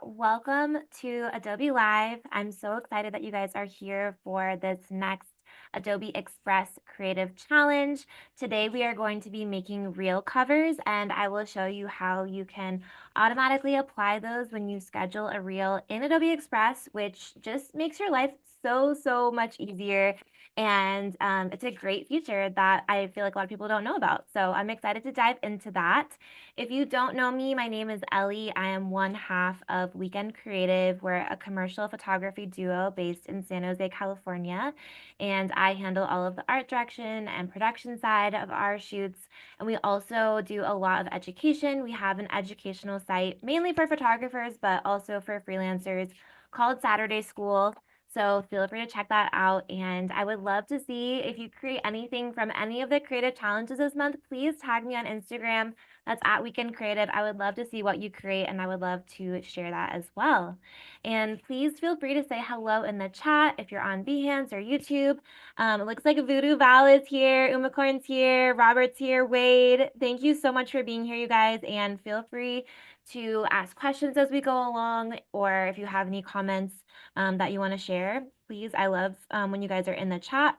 Welcome to Adobe Live. I'm so excited that you guys are here for this next Adobe Express Creative Challenge. Today we are going to be making reel covers, and I will show you how you can automatically apply those when you schedule a reel in Adobe Express, which just makes your life so much easier. And it's a great feature that I feel like a lot of people don't know about. So I'm excited to dive into that. If you don't know me, my name is Ellie. I am one half of Weekend Creative. We're a commercial photography duo based in San Jose, California. And I handle all of the art direction and production side of our shoots. And we also do a lot of education. We have an educational site mainly for photographers, but also for freelancers called Saturday School. So feel free to check that out. And I would love to see if you create anything from any of the creative challenges this month. Please tag me on Instagram. That's at Weekend Creative. I would love to see what you create, and I would love to share that as well. And please feel free to say hello in the chat if you're on Behance or YouTube. It looks like Voodoo Val is here, Umacorn's here, Robert's here, Wade. Thank you so much for being here, you guys, and feel free to ask questions as we go along, or if you have any comments that you want to share, please. I love when you guys are in the chat.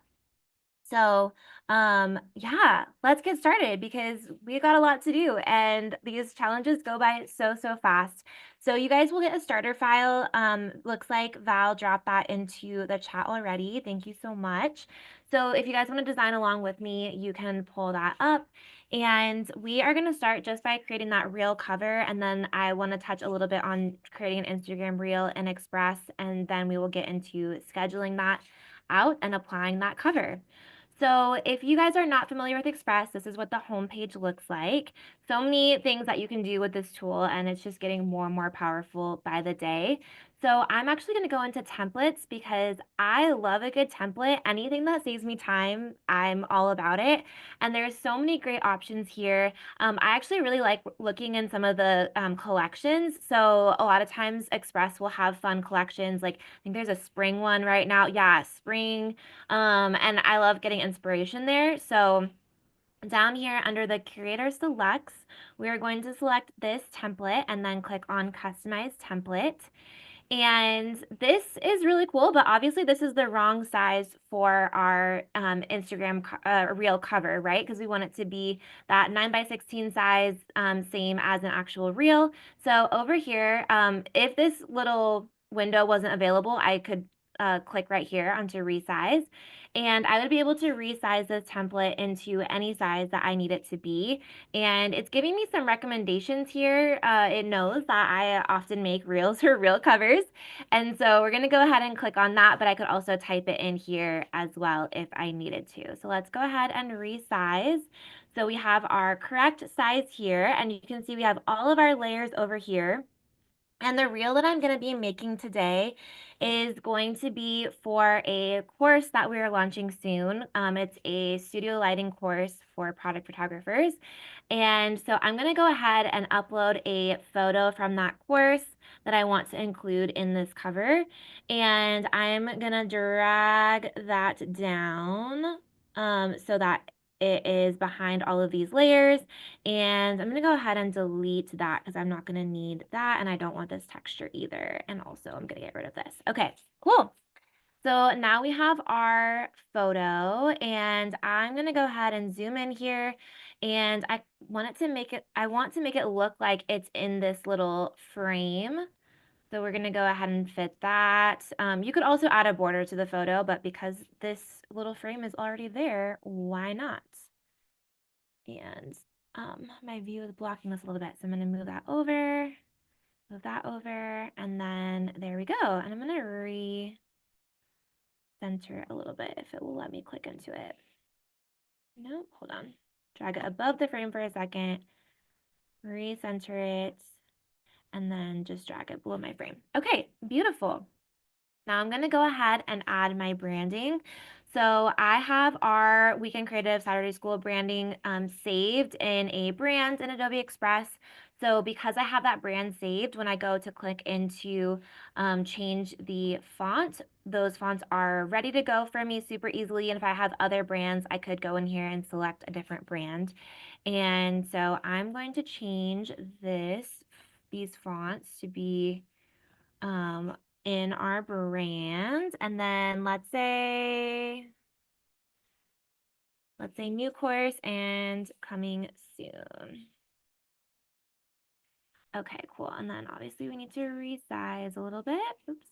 So, yeah, let's get started because we got a lot to do and these challenges go by so fast. So you guys will get a starter file. Looks like Val dropped that into the chat already. Thank you so much. So if you guys want to design along with me, you can pull that up. And we are going to start just by creating that reel cover. And then I want to touch a little bit on creating an Instagram reel in Express. And then we will get into scheduling that out and applying that cover. So if you guys are not familiar with Express, this is what the homepage looks like. So many things that you can do with this tool, and it's just getting more and more powerful by the day. So I'm actually going to go into templates because I love a good template. Anything that saves me time, I'm all about it. And there's so many great options here. I actually really like looking in some of the collections. So a lot of times Express will have fun collections. Like I think there's a spring one right now. Yeah, spring. And I love getting inspiration there. So down here under the creator selects, we are going to select this template and then click on customize template. And this is really cool, but obviously this is the wrong size for our Instagram reel cover, right? Because we want it to be that 9 by 16 size, same as an actual reel. So over here, if this little window wasn't available, I could click right here onto resize. And I would be able to resize this template into any size that I need it to be. And it's giving me some recommendations here. It knows that I often make reels or reel covers. And so we're going to go ahead and click on that, but I could also type it in here as well if I needed to. So let's go ahead and resize. So we have our correct size here, and you can see we have all of our layers over here. And the reel that I'm going to be making today is going to be for a course that we are launching soon. It's a studio lighting course for product photographers. And so I'm going to go ahead and upload a photo from that course that I want to include in this cover. And I'm going to drag that down so that it is behind all of these layers. And I'm going to go ahead and delete that because I'm not going to need that. And I don't want this texture either. And also I'm going to get rid of this. Okay, cool. So now we have our photo and I'm going to go ahead and zoom in here and I want to make it look like it's in this little frame. So we're going to go ahead and fit that. You could also add a border to the photo, but because this little frame is already there, why not? And my view is blocking this a little bit. So I'm going to move that over, and then there we go. And I'm going to re-center it a little bit if it will let me click into it. Nope, hold on. Drag it above the frame for a second, re-center it, and then just drag it below my frame. Okay, beautiful. Now I'm going to go ahead and add my branding. So I have our Weekend Creative Saturday School branding saved in a brand in Adobe Express. So because I have that brand saved, when I go to click into change the font, those fonts are ready to go for me super easily. And if I have other brands, I could go in here and select a different brand. And so I'm going to change these fonts to be um, in our brand. And then let's say new course and coming soon. Okay, cool. And then obviously we need to resize a little bit. Oops.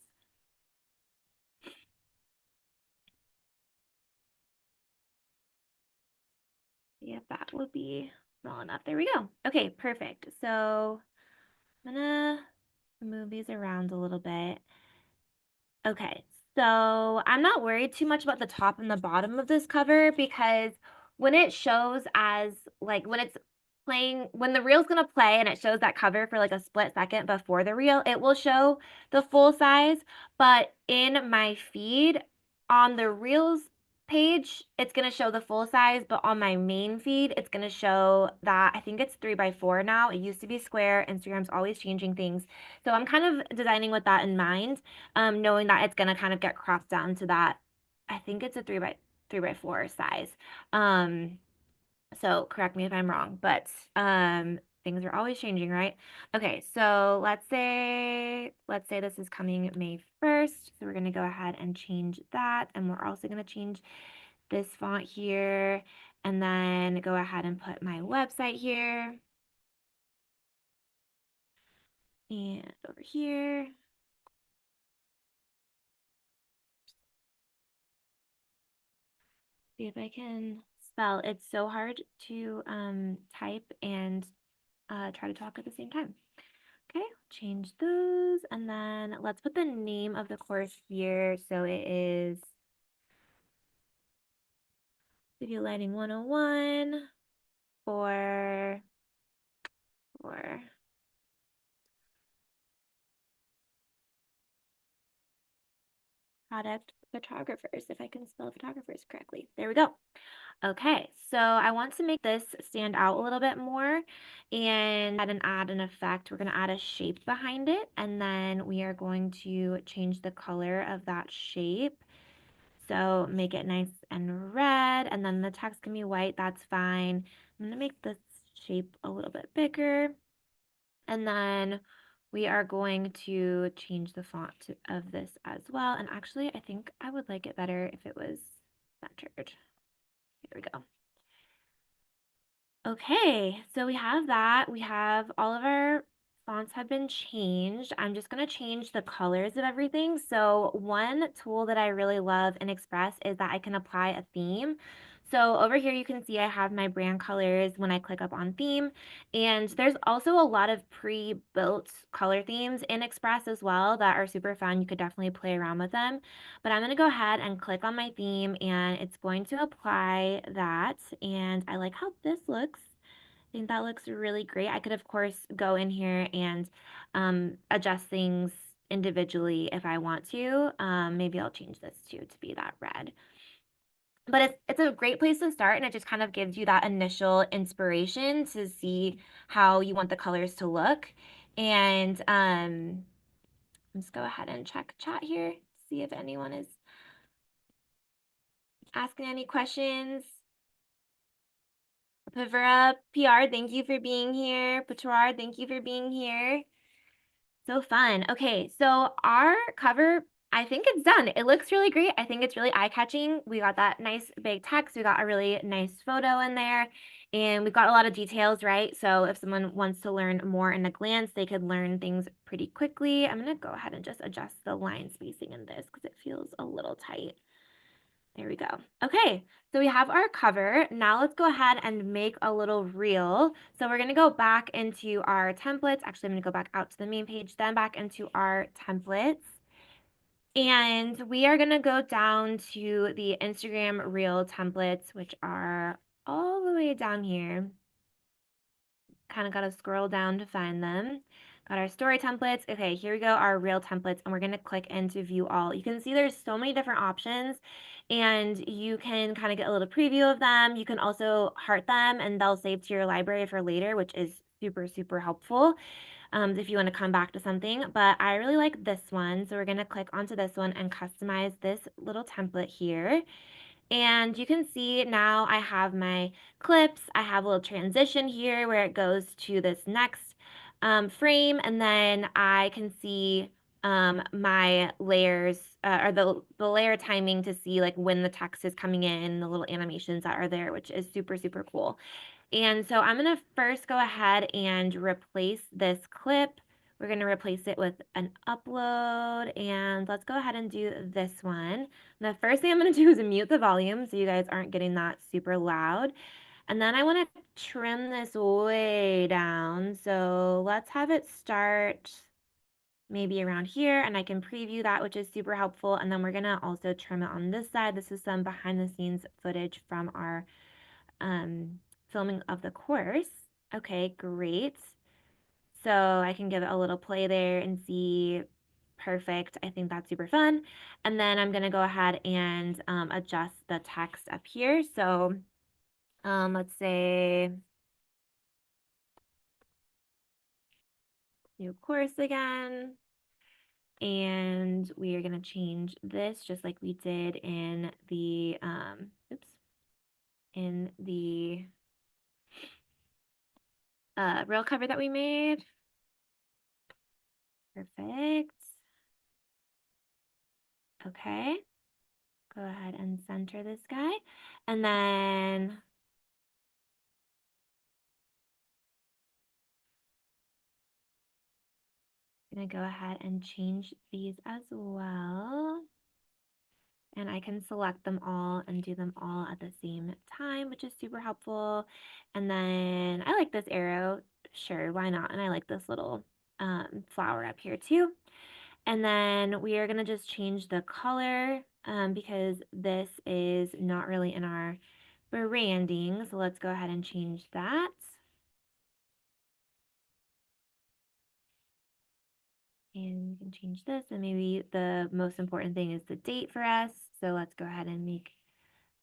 See if that would be small enough. There we go. Okay, perfect. So I'm gonna move these around a little bit. Okay, so I'm not worried too much about the top and the bottom of this cover because when it shows as like when it's playing, when the reel's gonna play and it shows that cover for like a split second before the reel, it will show the full size. But in my feed on the reels page, it's gonna show the full size, but on my main feed, it's gonna show that I think it's 3x4 now. It used to be square. Instagram's always changing things. So I'm kind of designing with that in mind, knowing that it's gonna kind of get cropped down to that. I think it's a 3x4 size. Um, so correct me if I'm wrong, but things are always changing, right? Okay, so let's say this is coming May 1st. So we're gonna go ahead and change that, and we're also gonna change this font here, and then go ahead and put my website here and over here. See if I can spell. It's so hard to type and try to talk at the same time. Okay, change those, and then let's put the name of the course here. So it is Video Lighting 101 for product photographers, if I can spell photographers correctly. There we go. Okay, so I want to make this stand out a little bit more and add an effect. We're going to add a shape behind it, and then we are going to change the color of that shape. So make it nice and red, and then the text can be white. That's fine. I'm going to make this shape a little bit bigger, and then we are going to change the font of this as well. And actually, I think I would like it better if it was centered. Here we go. Okay, so we have that. We have all of our fonts have been changed. I'm just going to change the colors of everything. So one tool that I really love in Express is that I can apply a theme. So over here you can see I have my brand colors when I click up on theme, and there's also a lot of pre-built color themes in Express as well that are super fun. You could definitely play around with them. But I'm going to go ahead and click on my theme, and it's going to apply that. And I like how this looks. I think that looks really great. I could, of course, go in here and adjust things individually if I want to. Maybe I'll change this too to be that red. But it's a great place to start, and it just kind of gives you that initial inspiration to see how you want the colors to look. And let's go ahead and check chat here, see if anyone is asking any questions. Pavura, PR, thank you for being here. Patuar, thank you for being here. So fun. Okay, so our cover, I think it's done. It looks really great. I think it's really eye-catching. We got that nice big text. We got a really nice photo in there, and we've got a lot of details, right? So if someone wants to learn more in a glance, they could learn things pretty quickly. I'm gonna go ahead and just adjust the line spacing in this because it feels a little tight. There we go. Okay, so we have our cover. Now let's go ahead and make a little reel. So we're gonna go back into our templates. Actually, I'm gonna go back out to the main page, then back into our templates. And we are gonna go down to the Instagram reel templates, which are all the way down here. Kind of got to scroll down to find them. Got our story templates. Okay, here we go, our reel templates, and we're going to click into view all. You can see there's so many different options, and you can kind of get a little preview of them. You can also heart them, and they'll save to your library for later, which is super, super helpful if you want to come back to something. But I really like this one, so we're going to click onto this one and customize this little template here. And you can see now I have my clips. I have a little transition here where it goes to this next frame. And then I can see my layers or the layer timing to see like when the text is coming in, the little animations that are there, which is super, super cool. And so I'm going to first go ahead and replace this clip. We're going to replace it with an upload, and let's go ahead and do this one. The first thing I'm going to do is mute the volume so you guys aren't getting that super loud. And then I want to trim this way down. So let's have it start maybe around here, and I can preview that, which is super helpful. And then we're going to also trim it on this side. This is some behind the scenes footage from our filming of the course. Okay, great. So I can give it a little play there and see. Perfect. I think that's super fun. And then I'm going to go ahead and adjust the text up here. So let's say new course again. And we are going to change this just like we did in the, in the rail cover that we made. Perfect. Okay. Go ahead and center this guy. And then I'm going to go ahead and change these as well. And I can select them all and do them all at the same time, which is super helpful. And then I like this arrow. Sure, why not? And I like this little flower up here too. And then we are going to just change the color because this is not really in our branding. So let's go ahead and change that. And we can change this, and maybe the most important thing is the date for us. So let's go ahead and make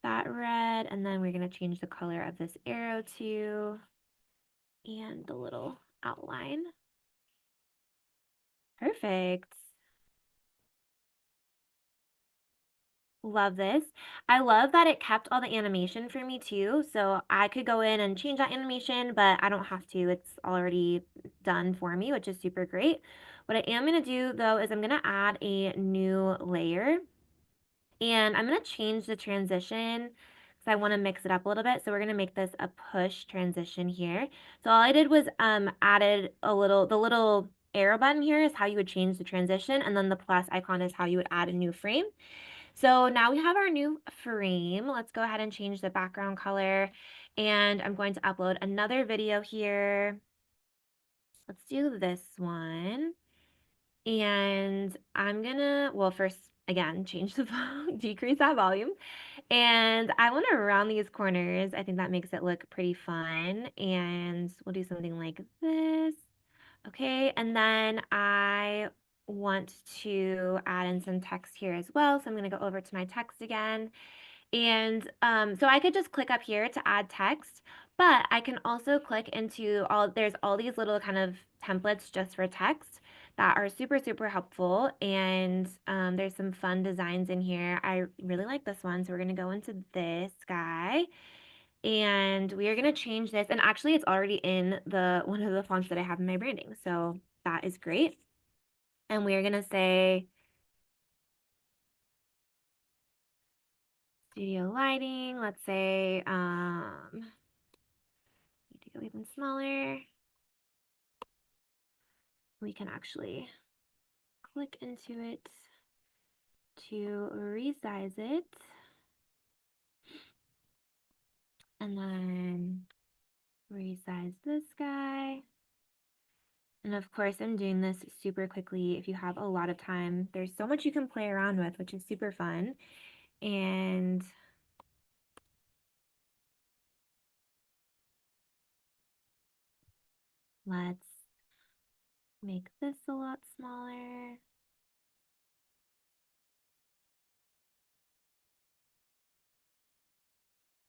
that red, and then we're going to change the color of this arrow too, and the little outline. Perfect. Love this. I love that it kept all the animation for me too, so I could go in and change that animation, but I don't have to. It's already done for me, which is super great. What I am going to do though is I'm going to add a new layer. And I'm going to change the transition because I want to mix it up a little bit. So we're going to make this a push transition here. So all I did was added the little arrow button here is how you would change the transition. And then the plus icon is how you would add a new frame. So now we have our new frame. Let's go ahead and change the background color. And I'm going to upload another video here. Let's do this one. And I'm gonna, well, first, again, change the decrease that volume. And I want to round these corners. I think that makes it look pretty fun. And we'll do something like this. Okay, and then I want to add in some text here as well. So I'm going to go over to my text again. And so I could just click up here to add text, but I can also click into there's all these little kind of templates just for text that are super, super helpful. And there's some fun designs in here. I really like this one. So we're going to go into this guy and we are going to change this. And actually it's already in one of the fonts that I have in my branding. So that is great. And we are going to say studio lighting. Let's say, need to go even smaller. We can actually click into it to resize it. And then resize this guy. And of course, I'm doing this super quickly. If you have a lot of time, there's so much you can play around with, which is super fun. And let's make this a lot smaller.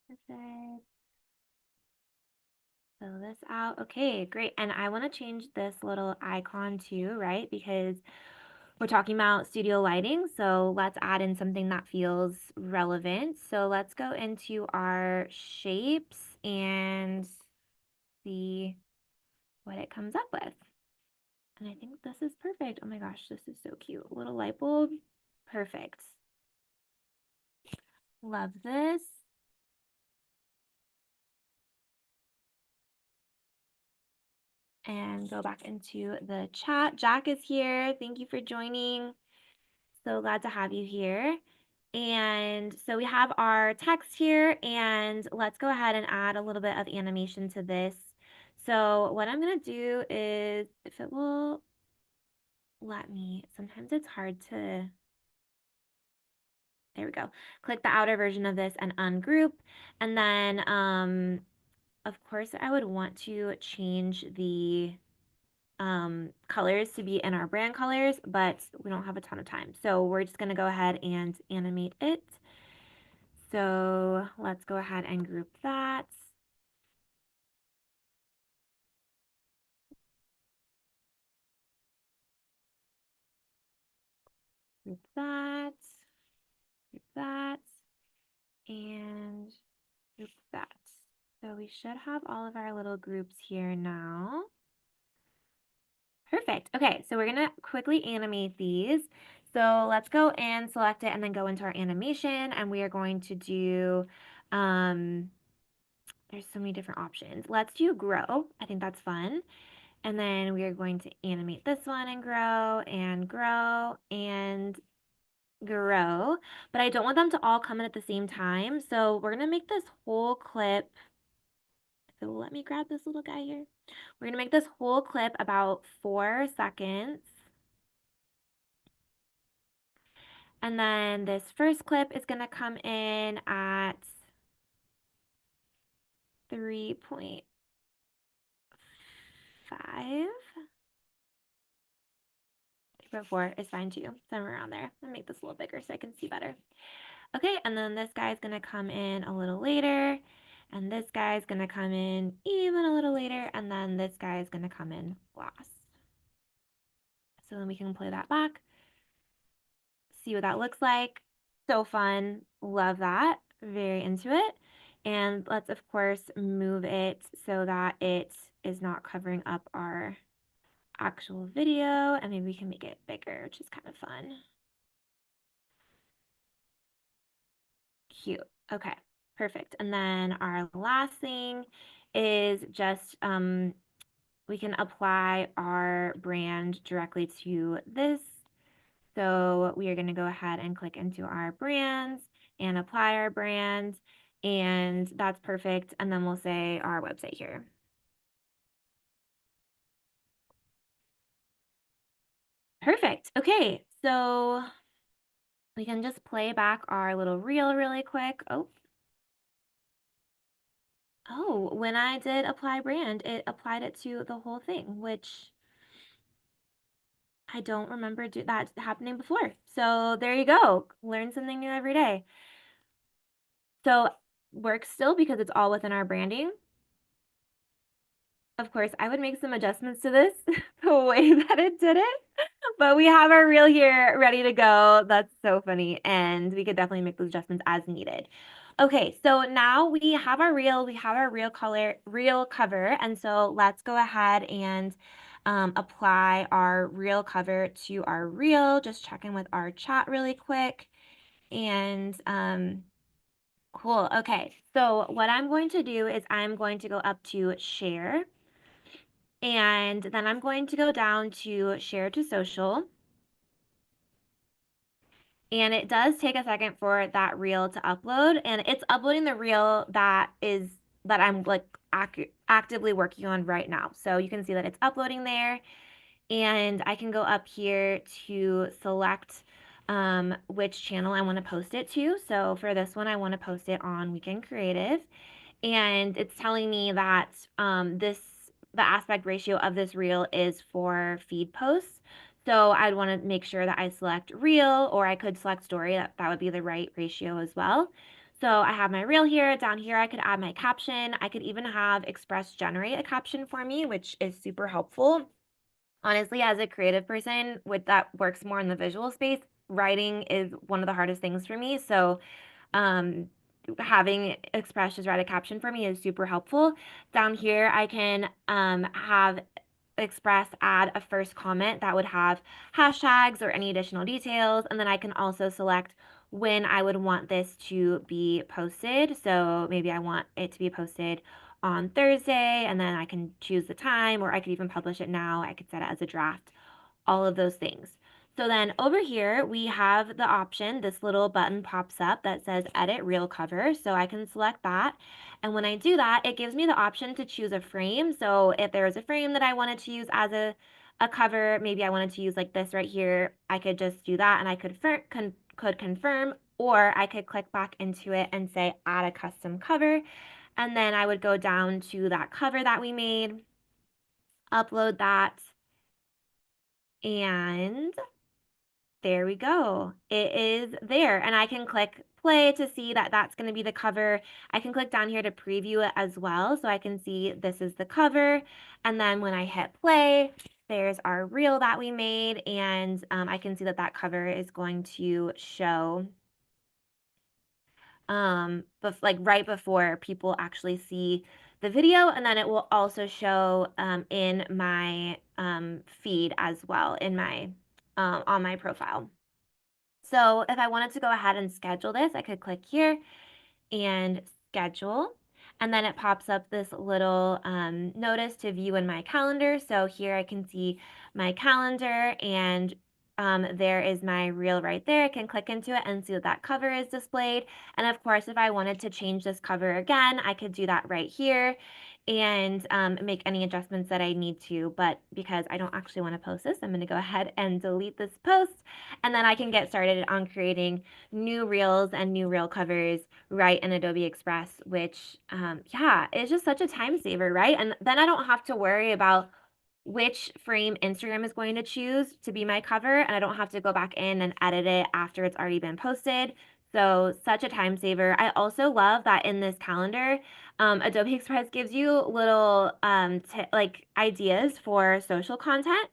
Perfect. Fill this out. Okay, great. And I want to change this little icon too, right? Because we're talking about studio lighting, so let's add in something that feels relevant. So let's go into our shapes and see what it comes up with. And I think this is perfect. Oh my gosh, this is so cute. Little light bulb. Perfect. Love this. And go back into the chat. Jack is here. Thank you for joining. So glad to have you here. And so we have our text here, and let's go ahead and add a little bit of animation to this. So what I'm going to do is, if it will let me, sometimes it's hard to, there we go. Click the outer version of this and ungroup. And then, of course, I would want to change the colors to be in our brand colors, but we don't have a ton of time. So we're just going to go ahead and animate it. So let's go ahead and group that. Group that, group that, and group that. So we should have all of our little groups here now. Perfect. Okay, so we're gonna quickly animate these. So let's go and select it and then go into our animation, and we are going to do, there's so many different options. Let's do grow. I think that's fun. And then we are going to animate this one and grow and grow and grow. But I don't want them to all come in at the same time. So we're going to make this whole clip. If it will let me grab this little guy here. We're going to make this whole clip about 4 seconds. And then this first clip is going to come in at 3.5. 3.4 is fine too, somewhere around there. I'll make this a little bigger so I can see better. Okay, and then this guy's gonna come in a little later, and this guy's gonna come in even a little later, and then this guy's gonna come in last. So then we can play that back, see what that looks like. So fun, love that, very into it. And let's of course move it so that it is not covering up our actual video, and maybe we can make it bigger, which is kind of fun. Cute. Okay, perfect. And then our last thing is just we can apply our brand directly to this. So we are going to go ahead and click into our brands and apply our brand, and that's perfect. And then we'll say our website here. Perfect. Okay, so we can just play back our little reel really quick. Oh, when I did apply brand, it applied it to the whole thing, which I don't remember that happening before. So there you go. Learn something new every day. So works still because it's all within our branding. Of course, I would make some adjustments to this the way that it did it, but we have our reel here ready to go. That's so funny. And we could definitely make those adjustments as needed. Okay, so now we have our reel, we have our reel cover. And so let's go ahead and apply our reel cover to our reel. Just check in with our chat really quick. And cool. Okay, so what I'm going to do is I'm going to go up to share. And then I'm going to go down to share to social. And it does take a second for that reel to upload, and it's uploading the reel that I'm like actively working on right now. So you can see that it's uploading there, and I can go up here to select which channel I want to post it to. So for this one, I want to post it on Weekend Creative, and it's telling me that the aspect ratio of this reel is for feed posts. So I'd want to make sure that I select reel, or I could select story. That would be the right ratio as well. So I have my reel here. Down here, I could add my caption. I could even have Express generate a caption for me, which is super helpful. Honestly, as a creative person, with that works more in the visual space, writing is one of the hardest things for me. So um, having Express just write a caption for me is super helpful. Down here, I can have Express add a first comment that would have hashtags or any additional details. And then I can also select when I would want this to be posted. So maybe I want it to be posted on Thursday, and then I can choose the time, or I could even publish it now. I could set it as a draft, all of those things. So then over here, we have the option, this little button pops up that says edit reel cover. So I can select that. And when I do that, it gives me the option to choose a frame. So if there was a frame that I wanted to use as a cover, maybe I wanted to use like this right here, I could just do that and I could confirm, or I could click back into it and say add a custom cover. And then I would go down to that cover that we made, upload that, and there we go. It is there, and I can click play to see that that's going to be the cover. I can click down here to preview it as well, so I can see this is the cover. And then when I hit play, there's our reel that we made, and I can see that that cover is going to show but like right before people actually see the video, and then it will also show in my feed as well in my on my profile. So if I wanted to go ahead and schedule this, I could click here and schedule. And then it pops up this little notice to view in my calendar. So here I can see my calendar, and there is my reel right there. I can click into it and see that that cover is displayed. And of course, if I wanted to change this cover again, I could do that right here and make any adjustments that I need to. But because I don't actually want to post this, I'm going to go ahead and delete this post, and then I can get started on creating new reels and new reel covers right in Adobe Express, which, yeah, it's just such a time saver, right? And then I don't have to worry about which frame Instagram is going to choose to be my cover, and I don't have to go back in and edit it after it's already been posted. So such a time saver. I also love that in this calendar, Adobe Express gives you little like ideas for social content.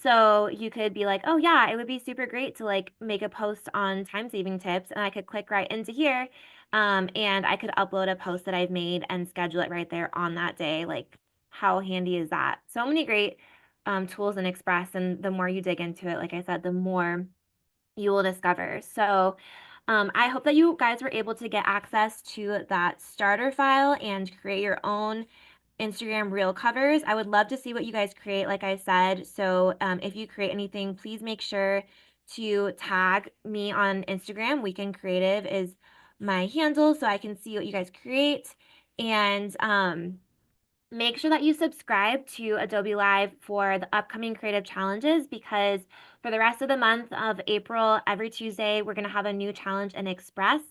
So you could be like, oh yeah, it would be super great to like make a post on time saving tips, and I could click right into here, and I could upload a post that I've made and schedule it right there on that day. Like, how handy is that? So many great tools in Express, and the more you dig into it, like I said, the more you will discover. So I hope that you guys were able to get access to that starter file and create your own Instagram reel covers. I would love to see what you guys create, like I said. So if you create anything, please make sure to tag me on Instagram. Weekend Creative is my handle, so I can see what you guys create. And make sure that you subscribe to Adobe Live for the upcoming creative challenges, because for the rest of the month of April, every Tuesday, we're going to have a new challenge in Express,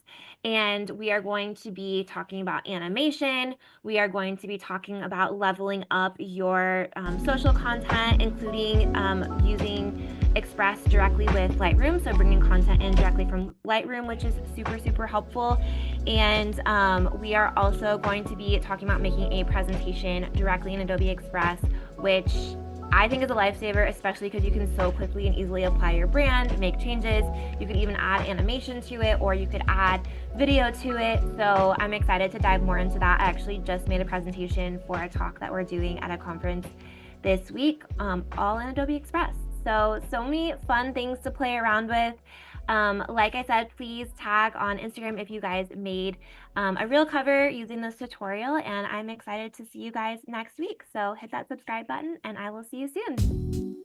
and we are going to be talking about animation. We are going to be talking about leveling up your social content, including using Express directly with Lightroom, so bringing content in directly from Lightroom, which is super, super helpful. And we are also going to be talking about making a presentation directly in Adobe Express, which I think is a lifesaver, especially because you can so quickly and easily apply your brand, make changes. You could even add animation to it, or you could add video to it. So I'm excited to dive more into that. I actually just made a presentation for a talk that we're doing at a conference this week, all in Adobe Express. So many fun things to play around with. Like I said, please tag on Instagram if you guys made a reel cover using this tutorial, and I'm excited to see you guys next week. So hit that subscribe button, and I will see you soon.